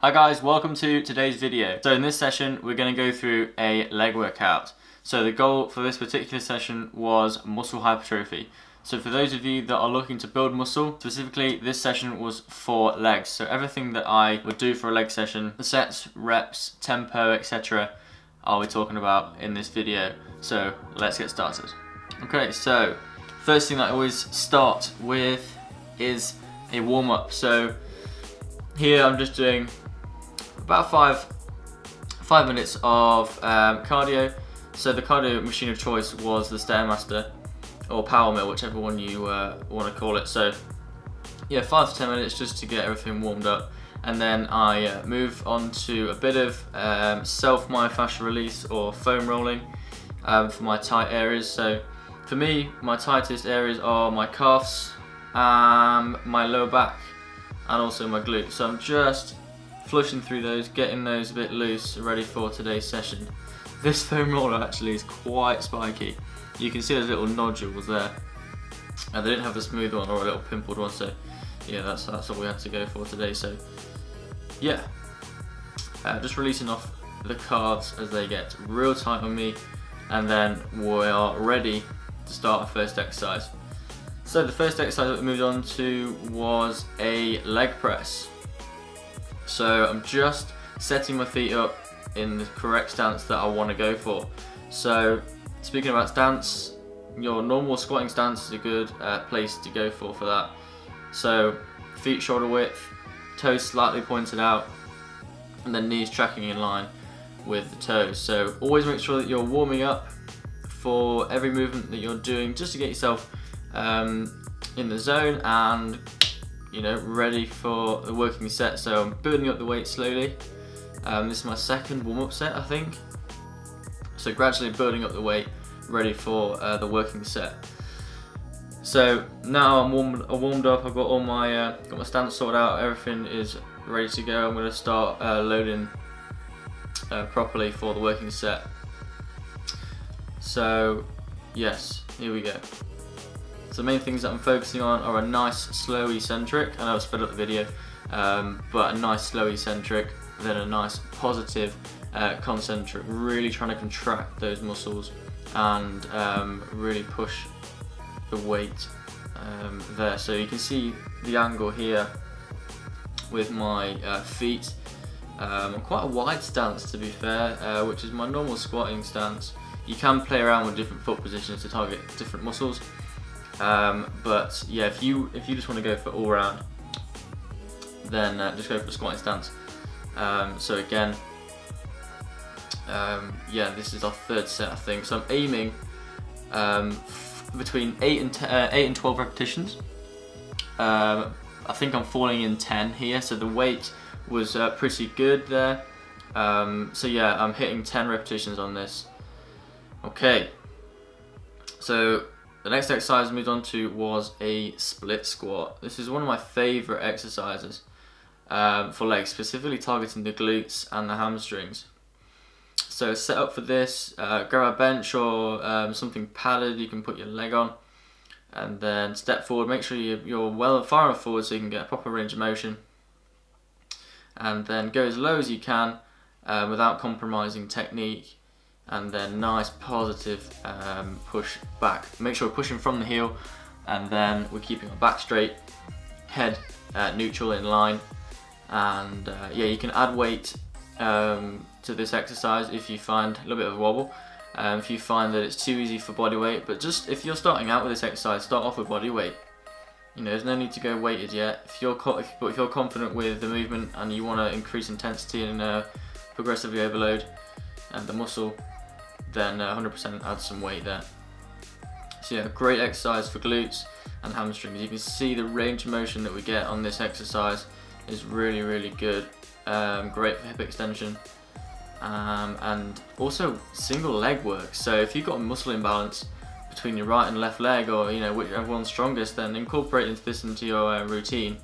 Hi guys, welcome to today's video. So in this session we're going to go through a leg workout. So the goal for this particular session was muscle hypertrophy. So for those of you that are looking to build muscle, specifically this session was for legs. So everything that I would do for a leg session, the sets, reps, tempo, etc. I'll be talking about in this video. So let's get started. Okay, so first thing that I always start with is a warm-up. So here I'm just doing about five minutes of cardio. So the cardio machine of choice was the Stairmaster or Power Mill, whichever one you want to call it. So yeah, 5 to 10 minutes just to get everything warmed up, and then I move on to a bit of self myofascial release or foam rolling for my tight areas. So for me, my tightest areas are my calves, my lower back, and also my glutes. So I'm just flushing through those, getting those a bit loose, ready for today's session. This foam roller actually is quite spiky. You can see those little nodules there. They didn't have a smooth one or a little pimpled one, so yeah, that's what we had to go for today. So yeah, just releasing off the calves as they get real tight on me, and then we are ready to start our first exercise. So the first exercise that we moved on to was a leg press. So I'm just setting my feet up in the correct stance that I want to go for. So speaking about stance, your normal squatting stance is a good place to go for that. So feet shoulder width, toes slightly pointed out, and then knees tracking in line with the toes. So always make sure that you're warming up for every movement that you're doing, just to get yourself in the zone and ready for the working set. So I'm building up the weight slowly. This is my second warm-up set, I think. So gradually building up the weight, ready for the working set. So now I'm warmed up. I've got all my got my stance sorted out. Everything is ready to go. I'm going to start loading properly for the working set. So yes, here we go. So the main things that I'm focusing on are a nice slow eccentric. I know I've sped up the video, but a nice slow eccentric, then a nice positive concentric, really trying to contract those muscles and really push the weight there. So you can see the angle here with my feet. Quite a wide stance, to be fair, which is my normal squatting stance. You can play around with different foot positions to target different muscles. But yeah, if you just want to go for all round, then just go for the squatting stance. So again, yeah, this is our third set, I think. So I'm aiming between 8 and 12 repetitions. I think I'm falling in 10 here, so the weight was pretty good there. So yeah, I'm hitting 10 repetitions on this. Okay, so the next exercise I moved on to was a split squat. This is one of my favourite exercises for legs, specifically targeting the glutes and the hamstrings. So set up for this, grab a bench or something padded you can put your leg on, and then step forward. Make sure you're far enough forward so you can get a proper range of motion, and then go as low as you can without compromising technique. And then nice positive push back. Make sure we're pushing from the heel, and then we're keeping our back straight, head neutral in line. And yeah, you can add weight to this exercise if you find a little bit of a wobble. If you find that it's too easy for body weight, but just if you're starting out with this exercise, start off with body weight. There's no need to go weighted yet. If you're confident with the movement and you want to increase intensity and progressively overload the muscle, then 100% add some weight there. So yeah, great exercise for glutes and hamstrings. You can see the range of motion that we get on this exercise is really, really good. Great for hip extension, and also single leg work. So if you've got a muscle imbalance between your right and left leg, or whichever one's strongest, then incorporate this into your routine,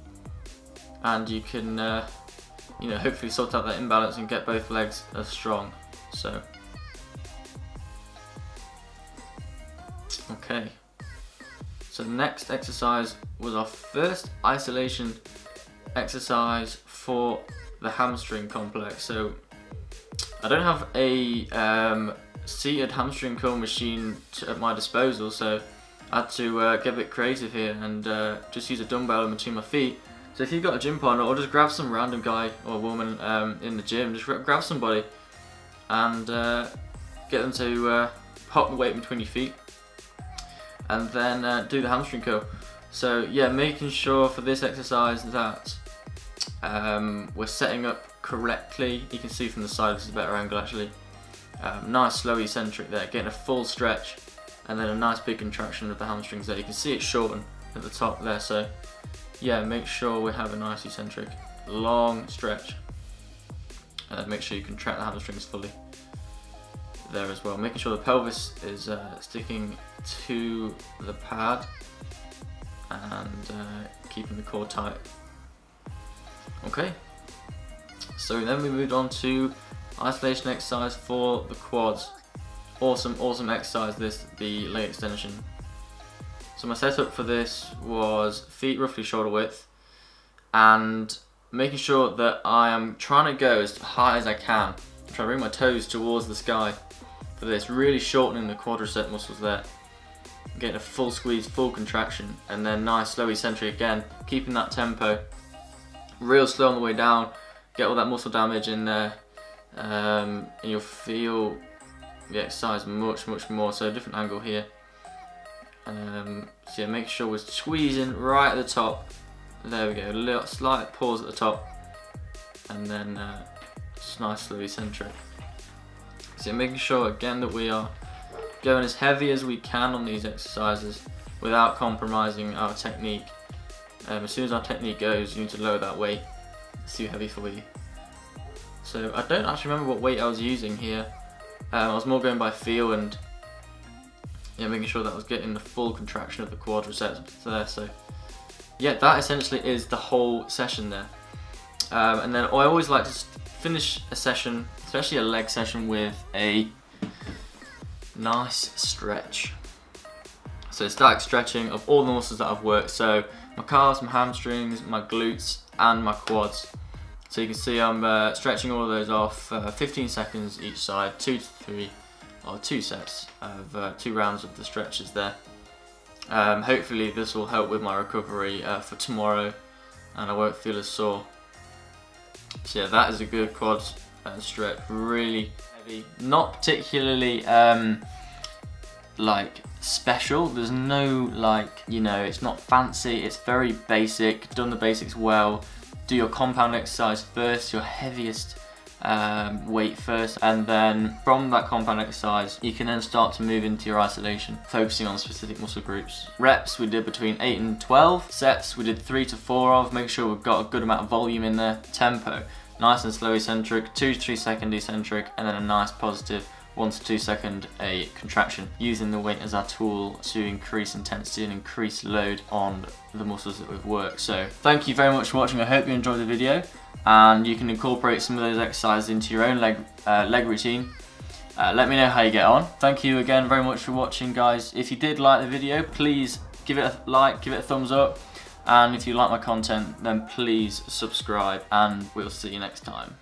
and you can hopefully sort out that imbalance and get both legs as strong. So okay, so the next exercise was our first isolation exercise for the hamstring complex. So I don't have a seated hamstring curl machine at my disposal, so I had to get a bit creative here and just use a dumbbell in between my feet. So if you've got a gym partner, or just grab some random guy or woman in the gym, just grab somebody and get them to pop the weight between your feet and then do the hamstring curl. So yeah, making sure for this exercise that we're setting up correctly. You can see from the side, this is a better angle actually. Nice slow eccentric there, getting a full stretch and then a nice big contraction of the hamstrings there. You can see it shorten at the top there, so yeah, make sure we have a nice eccentric, long stretch. And then make sure you contract the hamstrings fully there as well. Making sure the pelvis is sticking to the pad and keeping the core tight. Okay, so then we moved on to isolation exercise for the quads. Awesome exercise this, the leg extension. So my setup for this was feet roughly shoulder width and making sure that I am trying to go as high as I can. I'm trying to bring my toes towards the sky for this, really shortening the quadricep muscles there. Getting a full squeeze, full contraction, and then nice slow eccentric again, keeping that tempo. Real slow on the way down, get all that muscle damage in there, and you'll feel the exercise much more. So a different angle here. So yeah, make sure we're squeezing right at the top. There we go, a little slight pause at the top, and then just nice slow eccentric. So making sure again that we are going as heavy as we can on these exercises without compromising our technique. As soon as our technique goes, you need to lower that weight. It's too heavy for you. So I don't actually remember what weight I was using here. I was more going by feel and making sure that I was getting the full contraction of the quadriceps there. So yeah, that essentially is the whole session there. And then I always like to finish a session, especially a leg session, with a nice stretch. So static stretching of all the muscles that I've worked. So my calves, my hamstrings, my glutes and my quads. So you can see I'm stretching all of those off 15 seconds each side, 2 to 3 or 2 sets of 2 rounds of the stretches there. Hopefully this will help with my recovery for tomorrow and I won't feel as sore. So yeah, that is a good quad stretch, really heavy, not particularly like special. There's no it's not fancy, it's very basic, done the basics well. Do your compound exercise first, your heaviest weight first, and then from that compound exercise you can then start to move into your isolation, focusing on specific muscle groups. Reps we did between 8 and 12, sets we did 3 to 4 of, make sure we've got a good amount of volume in there. Tempo, nice and slow eccentric, 2 to 3 second eccentric, and then a nice positive 1 to 2 second a contraction, using the weight as our tool to increase intensity and increase load on the muscles that we've worked. So thank you very much for watching. I hope you enjoyed the video and you can incorporate some of those exercises into your own leg routine. Let me know how you get on. Thank you again very much for watching, guys. If you did like the video, please give it a like, give it a thumbs up, and if you like my content then please subscribe, and we'll see you next time.